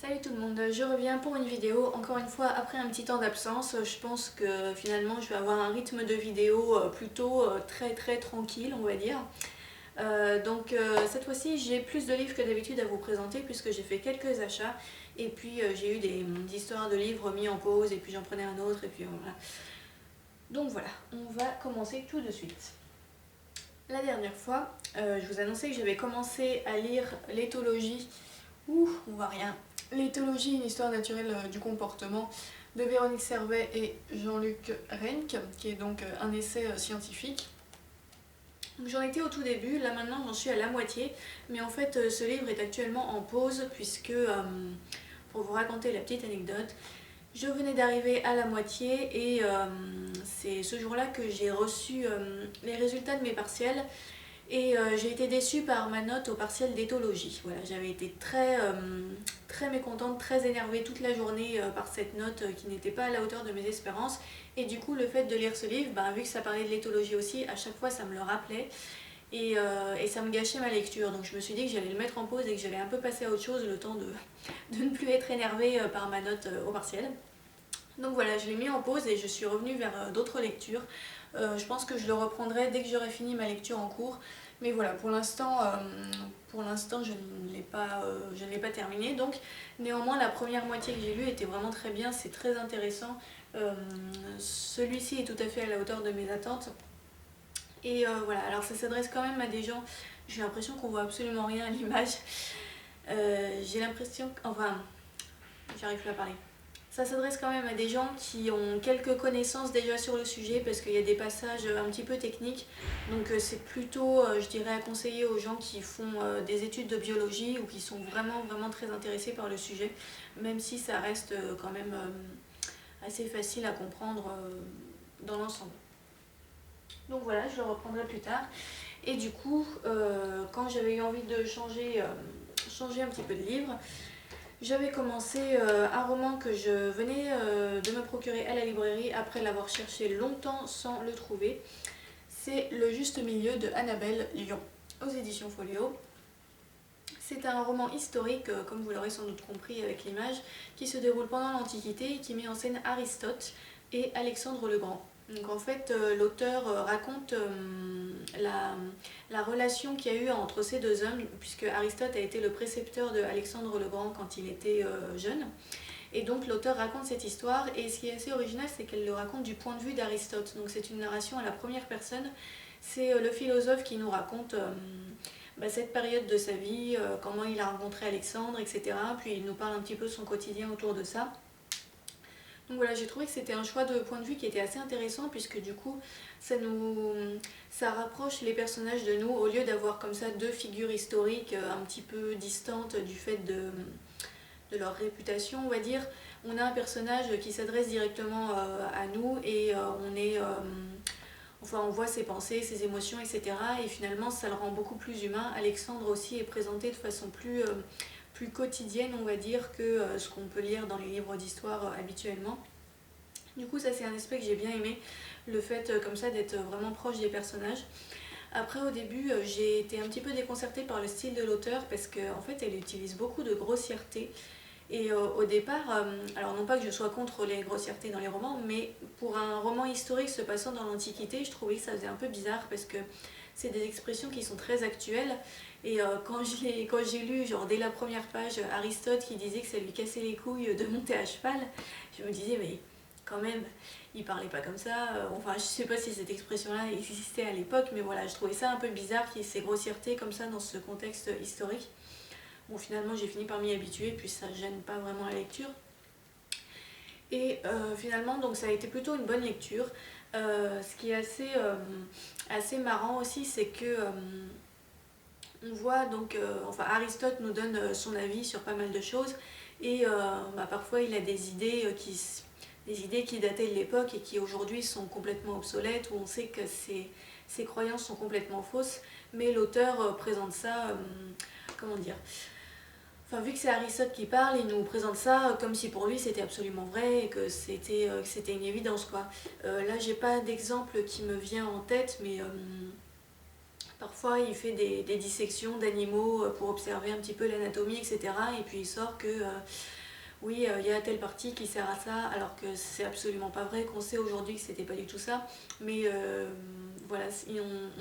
Salut tout le monde, je reviens pour une vidéo, encore une fois après un petit temps d'absence. Je pense que finalement je vais avoir un rythme de vidéo plutôt très tranquille, on va dire. Cette fois-ci j'ai plus de livres que d'habitude à vous présenter puisque j'ai fait quelques achats et puis j'ai eu des histoires de livres mis en pause et puis j'en prenais un autre et puis voilà. Donc voilà, on va commencer tout de suite. La dernière fois, je vous annonçais que j'avais commencé à lire l'éthologie. Ouh, on voit rien. L'éthologie, une histoire naturelle du comportement de Véronique Servet et Jean-Luc Renck, qui est donc un essai scientifique. J'en étais au tout début, là maintenant j'en suis à la moitié, mais en fait ce livre est actuellement en pause puisque, pour vous raconter la petite anecdote, je venais d'arriver à la moitié et c'est ce jour-là que j'ai reçu les résultats de mes partiels. Et j'ai été déçue par ma note au partiel d'éthologie. Voilà, j'avais été très mécontente, très énervée toute la journée par cette note qui n'était pas à la hauteur de mes espérances. Et du coup, le fait de lire ce livre, vu que ça parlait de l'éthologie aussi, à chaque fois ça me le rappelait. Et ça me gâchait ma lecture. Donc je me suis dit que j'allais le mettre en pause et que j'allais un peu passer à autre chose le temps de ne plus être énervée par ma note au partiel. Donc voilà, je l'ai mis en pause et je suis revenue vers d'autres lectures. Je pense que je le reprendrai dès que j'aurai fini ma lecture en cours. Mais voilà, pour l'instant, je ne l'ai pas terminé. Donc néanmoins, la première moitié que j'ai lue était vraiment très bien, c'est très intéressant. Celui-ci est tout à fait à la hauteur de mes attentes. Et voilà, alors ça s'adresse quand même à des gens, j'ai l'impression qu'on voit absolument rien à l'image. J'ai l'impression, enfin, j'arrive plus à parler. Ça s'adresse quand même à des gens qui ont quelques connaissances déjà sur le sujet parce qu'il y a des passages un petit peu techniques. Donc c'est plutôt, je dirais, à conseiller aux gens qui font des études de biologie ou qui sont vraiment très intéressés par le sujet, même si ça reste quand même assez facile à comprendre dans l'ensemble. Donc voilà, je le reprendrai plus tard. Et du coup, quand j'avais eu envie de changer un petit peu de livre, j'avais commencé un roman que je venais de me procurer à la librairie après l'avoir cherché longtemps sans le trouver. C'est Le Juste Milieu de Annabelle Lyon, aux éditions Folio. C'est un roman historique, comme vous l'aurez sans doute compris avec l'image, qui se déroule pendant l'Antiquité et qui met en scène Aristote et Alexandre le Grand. Donc en fait, l'auteur raconte la relation qu'il y a eu entre ces deux hommes, puisque Aristote a été le précepteur de Alexandre le Grand quand il était jeune. Et donc l'auteur raconte cette histoire, et ce qui est assez original, c'est qu'elle le raconte du point de vue d'Aristote. Donc c'est une narration à la première personne. C'est le philosophe qui nous raconte cette période de sa vie, comment il a rencontré Alexandre, etc. Puis il nous parle un petit peu de son quotidien autour de ça. Donc voilà, j'ai trouvé que c'était un choix de point de vue qui était assez intéressant puisque du coup ça rapproche les personnages de nous au lieu d'avoir comme ça deux figures historiques un petit peu distantes du fait de leur réputation, on va dire. On a un personnage qui s'adresse directement à nous et on voit ses pensées, ses émotions, etc. Et finalement ça le rend beaucoup plus humain. Alexandre aussi est présenté de façon plus quotidienne, on va dire, que ce qu'on peut lire dans les livres d'histoire habituellement. Du coup, ça c'est un aspect que j'ai bien aimé, le fait comme ça d'être vraiment proche des personnages. Après, au début, j'ai été un petit peu déconcertée par le style de l'auteur parce qu'en fait, elle utilise beaucoup de grossièreté. Et au départ, alors non pas que je sois contre les grossièretés dans les romans, mais pour un roman historique se passant dans l'Antiquité, je trouvais que ça faisait un peu bizarre parce que c'est des expressions qui sont très actuelles. Et quand j'ai lu, genre dès la première page, Aristote qui disait que ça lui cassait les couilles de monter à cheval, je me disais, mais quand même, il parlait pas comme ça. Enfin, je sais pas si cette expression-là existait à l'époque, mais voilà, je trouvais ça un peu bizarre qu'il y ait ces grossièretés comme ça dans ce contexte historique. Bon, finalement, j'ai fini par m'y habituer, puis ça gêne pas vraiment la lecture. Et finalement, donc ça a été plutôt une bonne lecture. Ce qui est assez marrant aussi, c'est que on voit donc, Aristote nous donne son avis sur pas mal de choses, et parfois il a des idées qui dataient de l'époque et qui aujourd'hui sont complètement obsolètes, où on sait que ces croyances sont complètement fausses, mais l'auteur présente ça, comment dire, enfin, vu que c'est Aristote qui parle, il nous présente ça comme si pour lui c'était absolument vrai et que c'était une évidence, quoi. Là, j'ai pas d'exemple qui me vient en tête, mais Parfois il fait des dissections d'animaux pour observer un petit peu l'anatomie, etc. Et puis il sort que oui, il y a telle partie qui sert à ça, alors que c'est absolument pas vrai, qu'on sait aujourd'hui que c'était pas du tout ça. Mais voilà,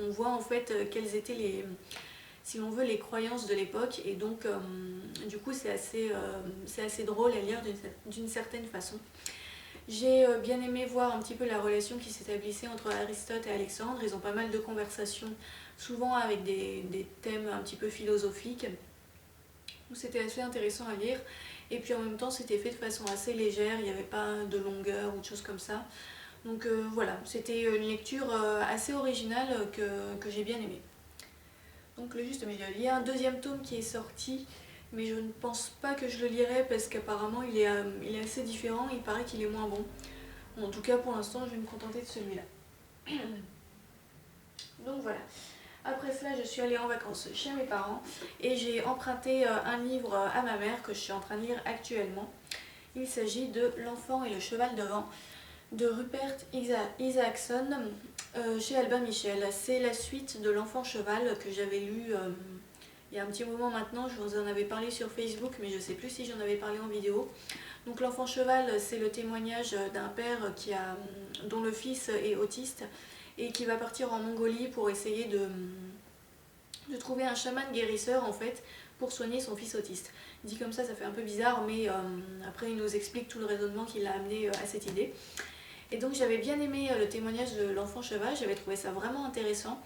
on voit en fait quelles étaient si l'on veut, les croyances de l'époque. Et donc du coup c'est assez drôle à lire d'une certaine façon. J'ai bien aimé voir un petit peu la relation qui s'établissait entre Aristote et Alexandre. Ils ont pas mal de conversations, souvent avec des thèmes un petit peu philosophiques. C'était assez intéressant à lire. Et puis en même temps, c'était fait de façon assez légère, il n'y avait pas de longueur ou de choses comme ça. Donc voilà, c'était une lecture assez originale que j'ai bien aimée. Donc le juste milieu. Il y a un deuxième tome qui est sorti, mais je ne pense pas que je le lirai parce qu'apparemment il est assez différent, il paraît qu'il est moins bon. En tout cas pour l'instant je vais me contenter de celui-là. Donc voilà. Après cela je suis allée en vacances chez mes parents et j'ai emprunté un livre à ma mère que je suis en train de lire actuellement. Il s'agit de L'enfant et le cheval de vent de Rupert Isaacson chez Albin Michel. C'est la suite de L'enfant cheval que j'avais lu il y a un petit moment maintenant. Je vous en avais parlé sur Facebook mais je ne sais plus si j'en avais parlé en vidéo. Donc L'enfant cheval, c'est le témoignage d'un père dont le fils est autiste et qui va partir en Mongolie pour essayer de trouver un chaman guérisseur en fait pour soigner son fils autiste. Dit comme ça fait un peu bizarre, mais après il nous explique tout le raisonnement qui l'a amené à cette idée. Et donc j'avais bien aimé le témoignage de l'enfant cheval, j'avais trouvé ça vraiment intéressant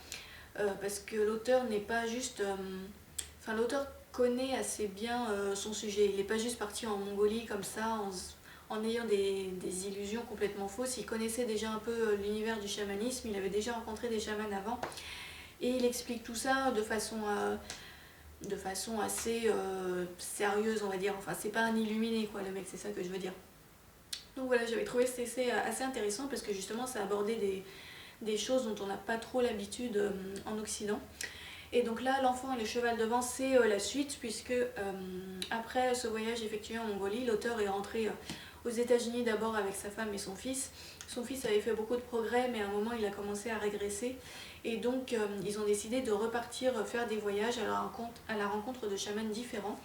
parce que l'auteur n'est pas juste... Enfin l'auteur connaît assez bien son sujet, il n'est pas juste parti en Mongolie comme ça en ayant des illusions complètement fausses. Il connaissait déjà un peu l'univers du chamanisme, il avait déjà rencontré des chamans avant et il explique tout ça de façon assez sérieuse, on va dire. Enfin c'est pas un illuminé quoi le mec, c'est ça que je veux dire. Donc voilà, j'avais trouvé cet essai assez intéressant parce que justement ça abordait des choses dont on n'a pas trop l'habitude en Occident. Et donc là, L'enfant et le cheval de vent, c'est la suite puisque après ce voyage effectué en Mongolie, l'auteur est rentré aux États-Unis d'abord avec sa femme et son fils. Son fils avait fait beaucoup de progrès mais à un moment il a commencé à régresser. Et donc ils ont décidé de repartir faire des voyages à la rencontre de chamans différents.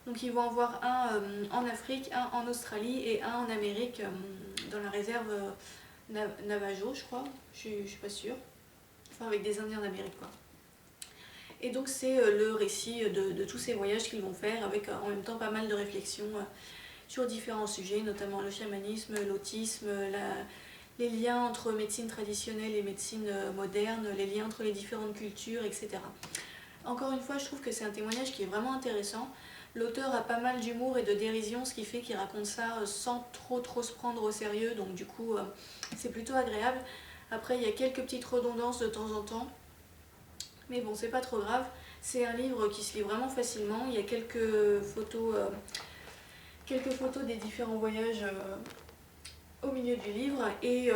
Donc ils vont en voir un en Afrique, un en Australie et un en Amérique, dans la réserve Navajo, je crois, je suis pas sûre. Enfin avec des Indiens d'Amérique quoi. Et donc c'est le récit de tous ces voyages qu'ils vont faire avec en même temps pas mal de réflexions sur différents sujets, notamment le chamanisme, l'autisme, les liens entre médecine traditionnelle et médecine moderne, les liens entre les différentes cultures, etc. Encore une fois, je trouve que c'est un témoignage qui est vraiment intéressant. L'auteur a pas mal d'humour et de dérision, ce qui fait qu'il raconte ça sans trop se prendre au sérieux, donc du coup c'est plutôt agréable. Après il y a quelques petites redondances de temps en temps, mais bon c'est pas trop grave. C'est un livre qui se lit vraiment facilement, il y a quelques photos des différents voyages au milieu du livre, et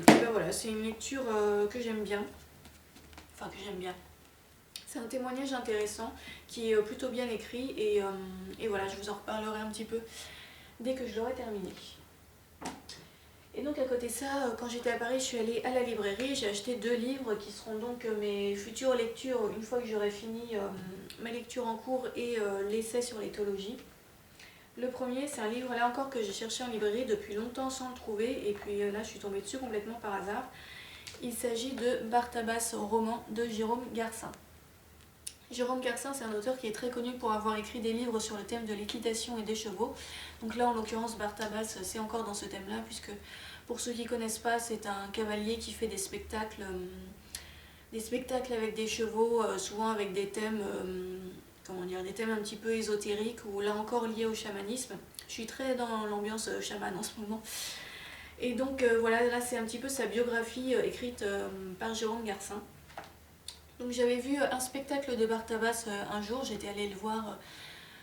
ben voilà, c'est une lecture que j'aime bien. Enfin que j'aime bien. C'est un témoignage intéressant qui est plutôt bien écrit et voilà, je vous en reparlerai un petit peu dès que je l'aurai terminé. Et donc à côté de ça, quand j'étais à Paris, je suis allée à la librairie, j'ai acheté 2 livres qui seront donc mes futures lectures une fois que j'aurai fini ma lecture en cours et l'essai sur l'éthologie. Le premier, c'est un livre là encore que j'ai cherché en librairie depuis longtemps sans le trouver et puis là je suis tombée dessus complètement par hasard. Il s'agit de Bartabas roman de Jérôme Garcin. Jérôme Garcin, c'est un auteur qui est très connu pour avoir écrit des livres sur le thème de l'équitation et des chevaux. Donc là, en l'occurrence, Bartabas, c'est encore dans ce thème-là, puisque pour ceux qui ne connaissent pas, c'est un cavalier qui fait des spectacles avec des chevaux, souvent avec des thèmes, des thèmes un petit peu ésotériques, ou là encore liés au chamanisme. Je suis très dans l'ambiance chaman en ce moment. Et donc voilà, là c'est un petit peu sa biographie écrite par Jérôme Garcin. Donc j'avais vu un spectacle de Bartabas un jour, j'étais allée le voir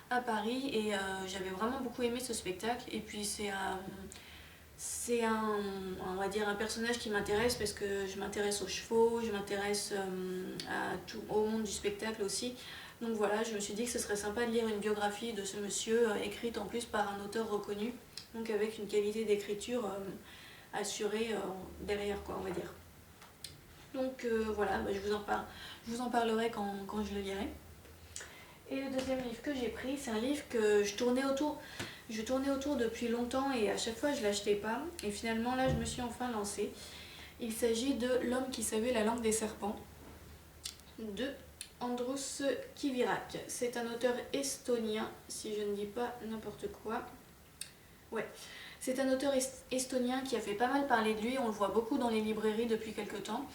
à Paris et j'avais vraiment beaucoup aimé ce spectacle. Et puis on va dire un personnage qui m'intéresse parce que je m'intéresse aux chevaux, je m'intéresse au monde du spectacle aussi. Donc voilà, je me suis dit que ce serait sympa de lire une biographie de ce monsieur, écrite en plus par un auteur reconnu, donc avec une qualité d'écriture assurée derrière quoi, on va dire. Donc voilà, bah, je vous en parlerai quand je le lirai. Et le deuxième livre que j'ai pris, c'est un livre que je tournais autour depuis longtemps et à chaque fois je l'achetais pas. Et finalement là je me suis enfin lancée. Il s'agit de L'homme qui savait la langue des serpents de Andrus Kivirak. C'est un auteur estonien, si je ne dis pas n'importe quoi. Ouais, c'est un auteur estonien qui a fait pas mal parler de lui, on le voit beaucoup dans les librairies depuis quelques temps.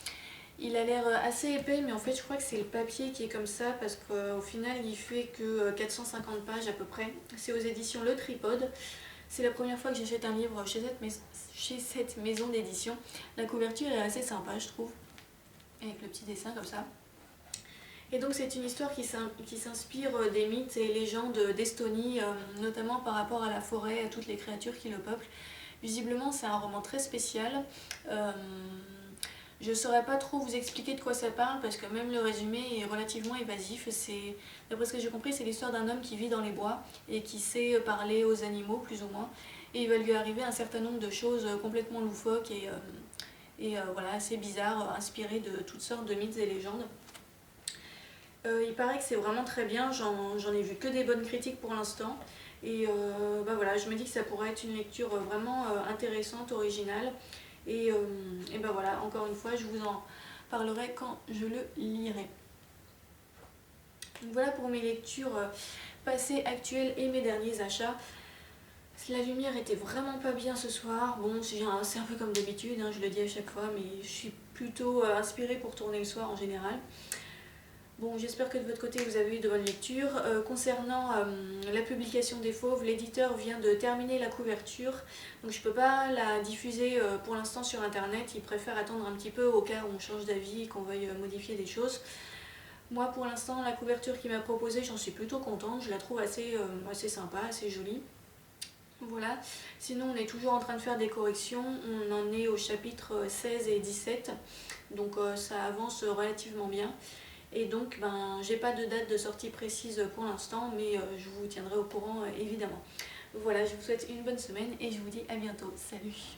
Il a l'air assez épais, mais en fait je crois que c'est le papier qui est comme ça parce qu'au final il fait que 450 pages à peu près. C'est aux éditions Le Tripode. C'est la première fois que j'achète un livre chez cette maison d'édition. La couverture est assez sympa je trouve, avec le petit dessin comme ça. Et donc c'est une histoire qui s'inspire des mythes et légendes d'Estonie, notamment par rapport à la forêt, à toutes les créatures qui le peuplent. Visiblement c'est un roman très spécial. Je ne saurais pas trop vous expliquer de quoi ça parle parce que même le résumé est relativement évasif. D'après ce que j'ai compris, c'est l'histoire d'un homme qui vit dans les bois et qui sait parler aux animaux plus ou moins. Et il va lui arriver un certain nombre de choses complètement loufoques et voilà, assez bizarres, inspirées de toutes sortes de mythes et légendes. Il paraît que c'est vraiment très bien, j'en ai vu que des bonnes critiques pour l'instant. Et bah voilà, je me dis que ça pourrait être une lecture vraiment intéressante, originale. Et ben voilà, encore une fois, je vous en parlerai quand je le lirai. Donc voilà pour mes lectures passées, actuelles et mes derniers achats. La lumière était vraiment pas bien ce soir. Bon, c'est un peu comme d'habitude, hein, je le dis à chaque fois, mais je suis plutôt inspirée pour tourner le soir en général. Bon, j'espère que de votre côté vous avez eu de bonnes lectures. Concernant la publication des Fauves, l'éditeur vient de terminer la couverture, donc je ne peux pas la diffuser pour l'instant sur internet. Il préfère attendre un petit peu au cas où on change d'avis et qu'on veuille modifier des choses. Moi pour l'instant, la couverture qu'il m'a proposée, j'en suis plutôt contente. Je la trouve assez sympa, assez jolie. Voilà, sinon on est toujours en train de faire des corrections. On en est au chapitre 16 et 17, donc ça avance relativement bien. Et donc, j'ai pas de date de sortie précise pour l'instant, mais je vous tiendrai au courant évidemment. Voilà, je vous souhaite une bonne semaine et je vous dis à bientôt. Salut!